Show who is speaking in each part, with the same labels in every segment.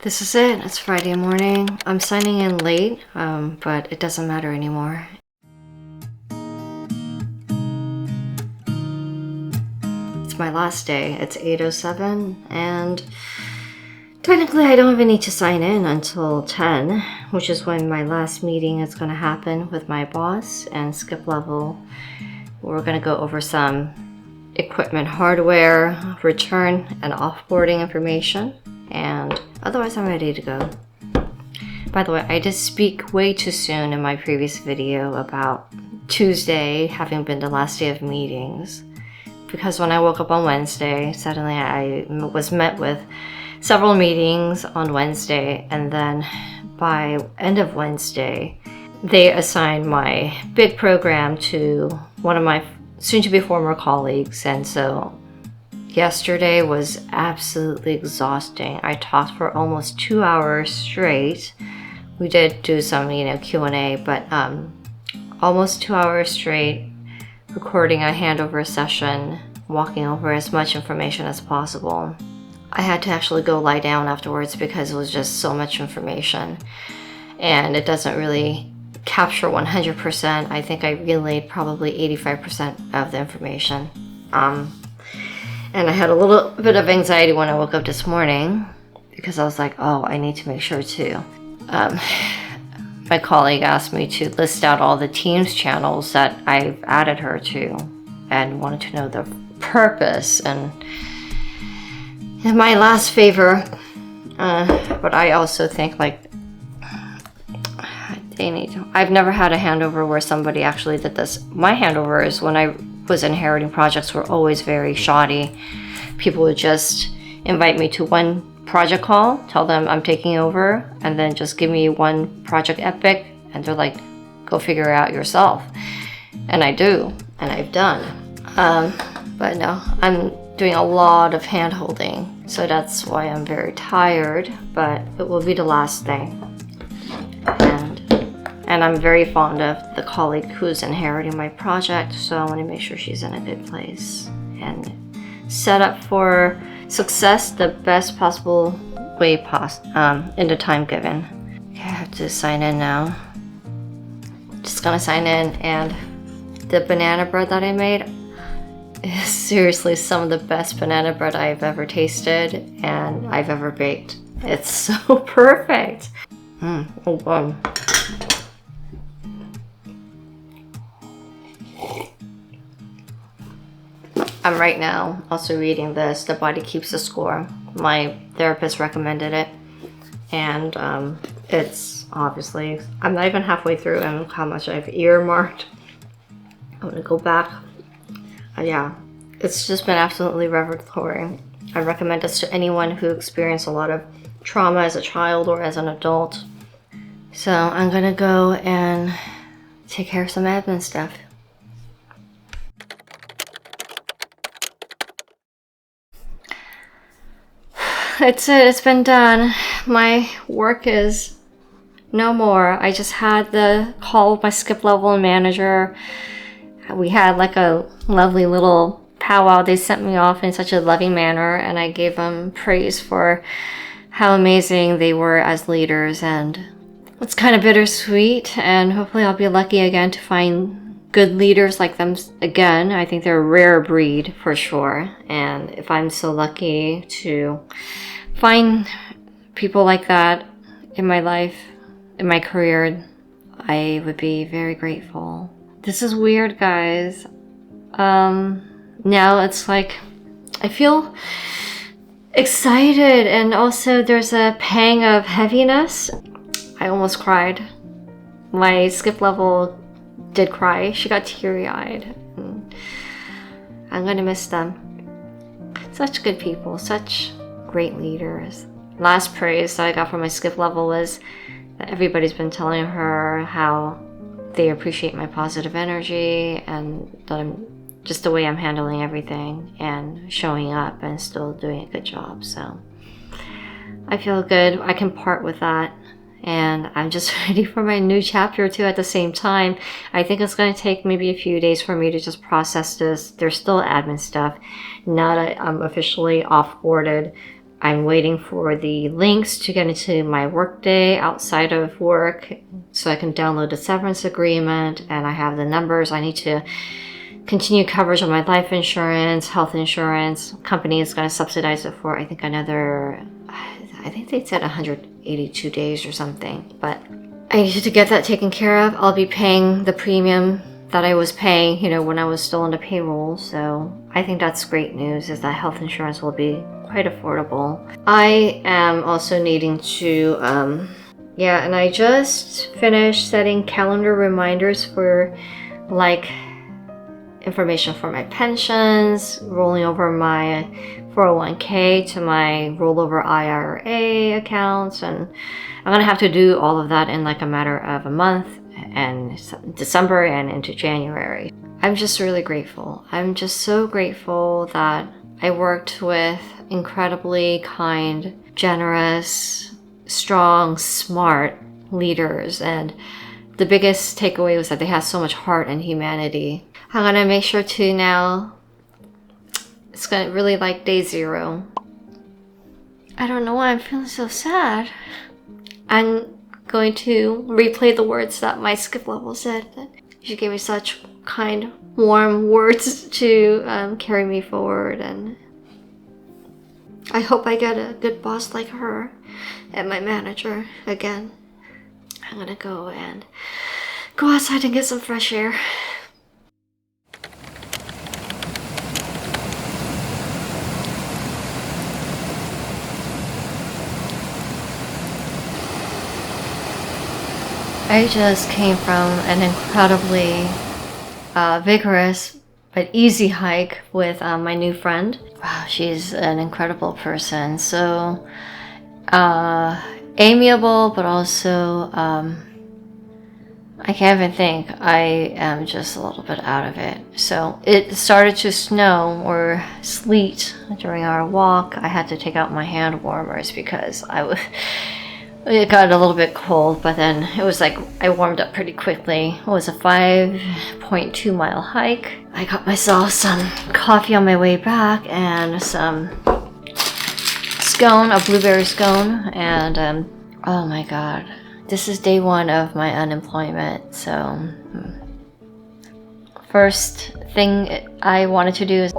Speaker 1: This is it. It's Friday morning. I'm signing in late, but it doesn't matter anymore. It's my last day. It's 8:07, and technically I don't even need to sign in until 10, which is when my last meeting is going to happen with my boss and skip level. We're going to go over some equipment hardware, return and offboarding information, and otherwise I'm ready to go. By the way, I did speak way too soon in my previous video about Tuesday having been the last day of meetings, because when I woke up on Wednesday, suddenly I was met with several meetings on Wednesday, and then by end of Wednesday they assigned my bid program to one of my soon-to-be former colleagues, and so yesterday was absolutely exhausting. I talked for almost 2 hours straight. We did do some, Q&A, but almost 2 hours straight, recording a handover session, walking over as much information as possible. I had to actually go lie down afterwards because it was just so much information, and it doesn't really capture 100%. I think I relayed probably 85% of the information. And I had a little bit of anxiety when I woke up this morning because I was like, oh, I need to make sure to. My colleague asked me to list out all the Teams channels that I've added her to and wanted to know the purpose. And my last favor, but I also think they need to. I've never had a handover where somebody actually did this. My handovers, when I was inheriting projects, were always very shoddy. People would just invite me to one project call, tell them I'm taking over, and then just give me one project epic, and they're like, go figure it out yourself. And I do, and I've done. But no, I'm doing a lot of hand holding, so that's why I'm very tired, but it will be the last thing. And I'm very fond of the colleague who's inheriting my project, so I want to make sure she's in a good place and set up for success the best possible way in the time given. Okay, I have to sign in now. Just gonna sign in, and the banana bread that I made is seriously some of the best banana bread I've ever tasted and I've ever baked. It's so perfect. I'm right now also reading this, The Body Keeps the Score. My therapist recommended it, and it's obviously, I'm not even halfway through and how much I've earmarked. I'm gonna go back. Yeah, it's just been absolutely revelatory. I recommend this to anyone who experienced a lot of trauma as a child or as an adult. So I'm gonna go and take care of some admin stuff. It's it. It's been done. My work is no more. I just had the call with my skip level manager. We had like a lovely little powwow. They sent me off in such a loving manner, and I gave them praise for how amazing they were as leaders, and it's kind of bittersweet, and hopefully I'll be lucky again to find good leaders like them again. I think they're a rare breed for sure, and if I'm so lucky to find people like that in my life, in my career, I would be very grateful. This is weird, guys. Now it's like I feel excited, and also there's a pang of heaviness. I almost cried. My skip level did cry. She got teary-eyed. I'm gonna miss them. Such good people, such great leaders. Last praise that I got from my skip level was that everybody's been telling her how they appreciate my positive energy and that I'm just the way I'm handling everything and showing up and still doing a good job. So I feel good. I can part with that, and I'm just ready for my new chapter too at the same time. I think it's going to take maybe a few days for me to just process this. There's still admin stuff. Now that I'm officially off-boarded, I'm waiting for the links to get into my workday outside of work so I can download the severance agreement, and I have the numbers. I need to continue coverage on my life insurance, health insurance. Company is going to subsidize it for, I think, another, I think they said 182 days or something, but I need to get that taken care of. I'll be paying the premium that I was paying, you know, when I was still on the payroll. So I think that's great news, is that health insurance will be quite affordable. I am also needing to, and I just finished setting calendar reminders for like information for my pensions, rolling over my 401k to my rollover IRA accounts, and I'm gonna have to do all of that in like a matter of a month, and December and into January. I'm just really grateful. I'm just so grateful that I worked with incredibly kind, generous, strong, smart leaders, and the biggest takeaway was that they had so much heart and humanity. I'm gonna make sure to now, it's gonna really like day 0. I don't know why I'm feeling so sad. I'm going to replay the words that my skip level said. She gave me such kind, warm words to carry me forward, and I hope I get a good boss like her and my manager again. I'm gonna go outside and get some fresh air. I just came from an incredibly vigorous but easy hike with my new friend. Wow, she's an incredible person. So amiable, but also I can't even think. I am just a little bit out of it. So it started to snow or sleet during our walk. I had to take out my hand warmers because it got a little bit cold, but then it was like I warmed up pretty quickly. It was a 5.2 mile hike. I got myself some coffee on my way back and some scone, a blueberry scone, and oh my god, this is day 1 of my unemployment. So first thing I wanted to do is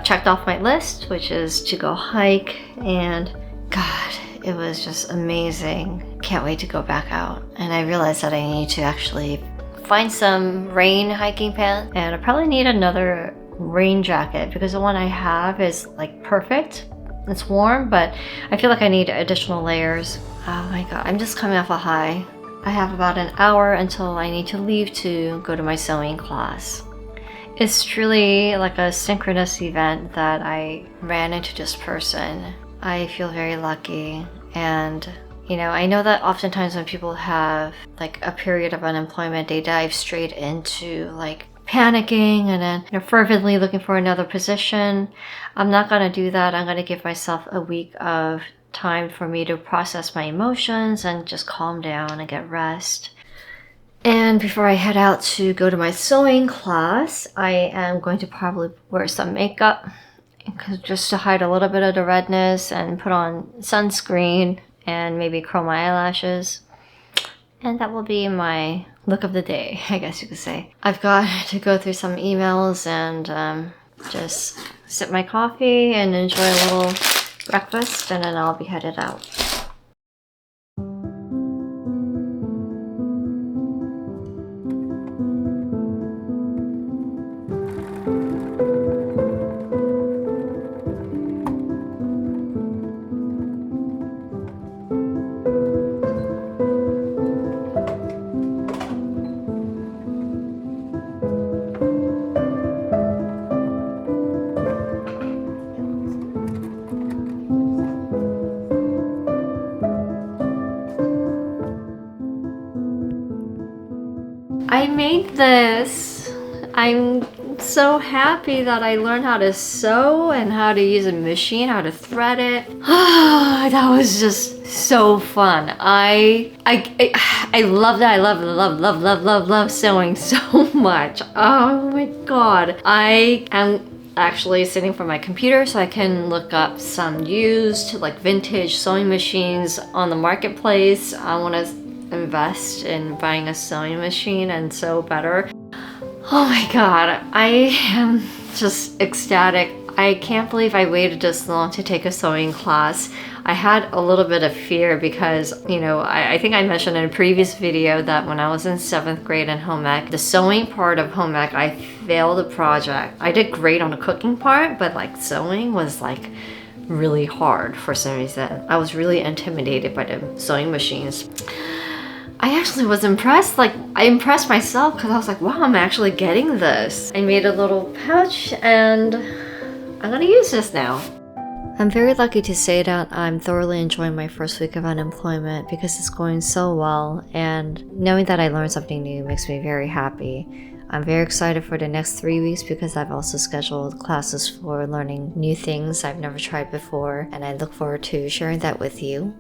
Speaker 1: checked off my list, which is to go hike, and god, it was just amazing. Can't wait to go back out. And I realized that I need to actually find some rain hiking pants, and I probably need another rain jacket because the one I have is like perfect. It's warm, but I feel like I need additional layers. Oh my god, I'm just coming off a high. I have about an hour until I need to leave to go to my sewing class. It's truly like a synchronous event that I ran into this person. I feel very lucky, and you know, I know that oftentimes when people have like a period of unemployment, they dive straight into like panicking and then, you know, fervently looking for another position. I'm not gonna do that. I'm gonna give myself a week of time for me to process my emotions and just calm down and get rest. And before I head out to go to my sewing class, I am going to probably wear some makeup just to hide a little bit of the redness, and put on sunscreen and maybe curl my eyelashes. And that will be my look of the day, I guess you could say. I've got to go through some emails and just sip my coffee and enjoy a little breakfast, and then I'll be headed out. I made this. I'm so happy that I learned how to sew and how to use a machine, how to thread it. That was just so fun. I love that. I love sewing so much. Oh my god. I actually sitting for my computer so I can look up some used, like vintage sewing machines on the marketplace. I want to invest in buying a sewing machine and sew better. Oh my god, I am just ecstatic. I can't believe I waited this long to take a sewing class. I had a little bit of fear because, you know, I think I mentioned in a previous video that when I was in 7th grade in home ec, the sewing part of home ec, I failed the project. I did great on the cooking part, but like sewing was like really hard for some reason. I was really intimidated by the sewing machines. I actually was impressed, like I impressed myself because I was like, wow, I'm actually getting this. I made a little pouch and I'm gonna use this now. I'm very lucky to say that I'm thoroughly enjoying my first week of unemployment because it's going so well, and knowing that I learned something new makes me very happy. I'm very excited for the next 3 weeks because I've also scheduled classes for learning new things I've never tried before, and I look forward to sharing that with you.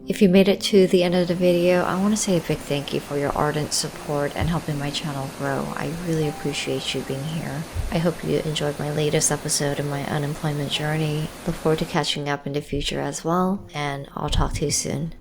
Speaker 1: If you made it to the end of the video, I want to say a big thank you for your ardent support and helping my channel grow. I really appreciate you being here. I hope you enjoyed my latest episode of my unemployment journey. Look forward to catching up in the future as well, and I'll talk to you soon.